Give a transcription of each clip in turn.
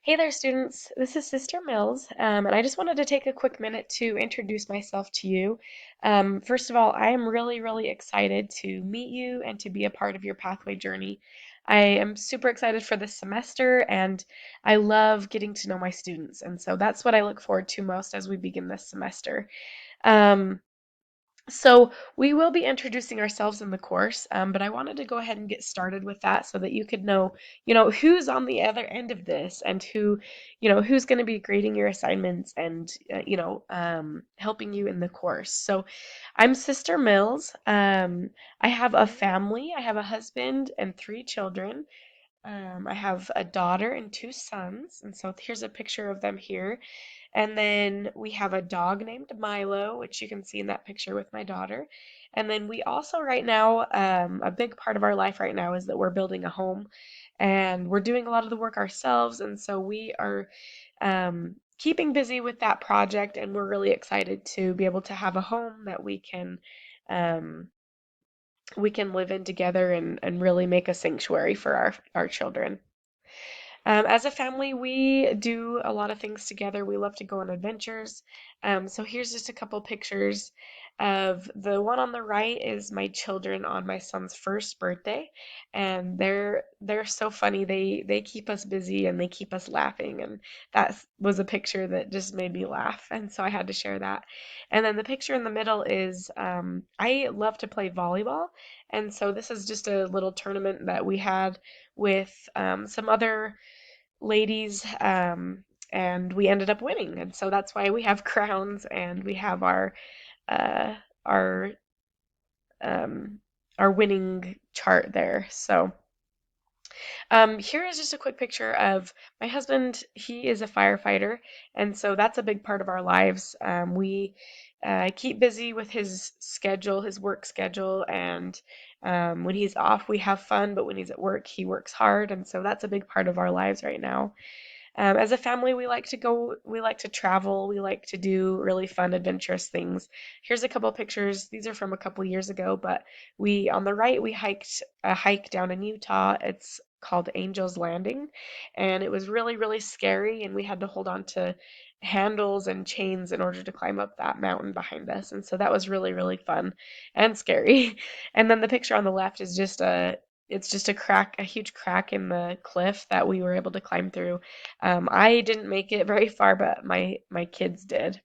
Hey there, students. This is Sister Mills, and I just wanted to take a quick minute to introduce myself to you. First of all, I am really, really excited to meet you and to be a part of your pathway journey. I am super excited for this semester, and I love getting to know my students, and so that's what I look forward to most as we begin this semester. Um, so we will be introducing ourselves in the course, but I wanted to go ahead and get started with that so that you could know, who's on the other end of this and who's going to be grading your assignments and, helping you in the course. So I'm Sister Mills. I have a family. I have a husband and three children. I have a daughter and two sons, and so here's a picture of them here. And then we have a dog named Milo, which you can see in that picture with my daughter. And then we also, right now, a big part of our life right now is that we're building a home and we're doing a lot of the work ourselves. And so we are keeping busy with that project, and we're really excited to be able to have a home that um, we can live in together and really make a sanctuary for our children. As a family, we do a lot of things together. We love to go on adventures. So here's just a couple pictures of the one on the right is my children on my son's first birthday, and they're so funny. They keep us busy and they keep us laughing, and that was a picture that just made me laugh, and so I had to share that. And then the picture in the middle is I love to play volleyball, and so this is just a little tournament that we had with some other ladies, and we ended up winning. And so that's why we have crowns and we have uh, our um, our winning chart there. So here is just a quick picture of my husband. He is a firefighter, and so that's a big part of our lives. We keep busy with his schedule, his work schedule, and when he's off, we have fun, but when he's at work, he works hard, and so that's a big part of our lives right now. As a family, we like to travel, we like to do really fun, adventurous things. Here's a couple pictures. These are from a couple years ago, but on the right, we hiked a hike down in Utah. It's called Angel's Landing, and it was really, really scary, and we had to hold on to handles and chains in order to climb up that mountain behind us. And so that was really, really fun and scary. And then the picture on the left is just a crack, a huge crack in the cliff that we were able to climb through. I didn't make it very far, but my kids did.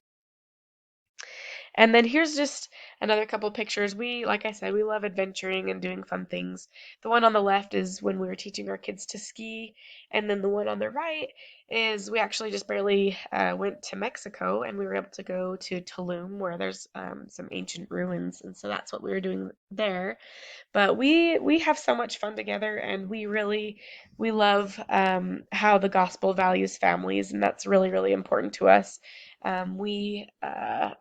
And then here's just another couple pictures. Like I said, we love adventuring and doing fun things. The one on the left is when we were teaching our kids to ski, and then the one on the right is we actually just barely went to Mexico, and we were able to go to Tulum, where there's some ancient ruins, and so that's what we were doing there. But we have so much fun together, and we love how the gospel values families, and that's really, really important to us. We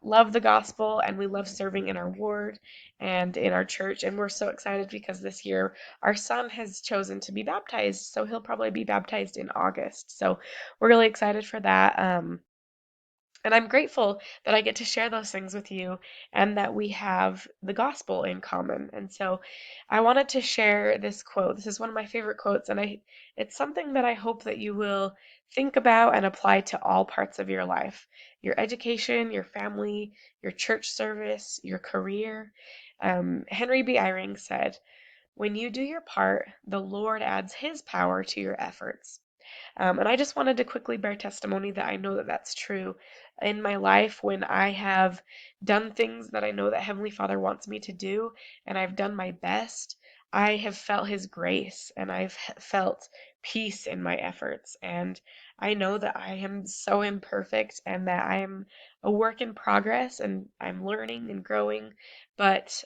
love the gospel, and we love serving in our ward and in our church, and we're so excited because this year our son has chosen to be baptized, so he'll probably be baptized in August. So we're really excited for that. And I'm grateful that I get to share those things with you and that we have the gospel in common. And so I wanted to share this quote. This is one of my favorite quotes, and it's something that I hope that you will think about and apply to all parts of your life. Your education, your family, your church service, your career. Henry B. Eyring said, "When you do your part, the Lord adds his power to your efforts." And I just wanted to quickly bear testimony that I know that that's true in my life when I have done things that I know that Heavenly Father wants me to do, and I've done my best. I have felt His grace and I've felt peace in my efforts. And I know that I am so imperfect and that I am a work in progress and I'm learning and growing. But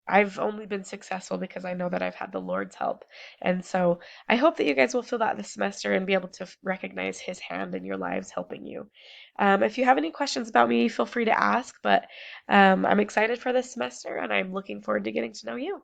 I've only been successful because I know that I've had the Lord's help. And so I hope that you guys will feel that this semester and be able to recognize His hand in your lives helping you. If you have any questions about me, feel free to ask, but I'm excited for this semester and I'm looking forward to getting to know you.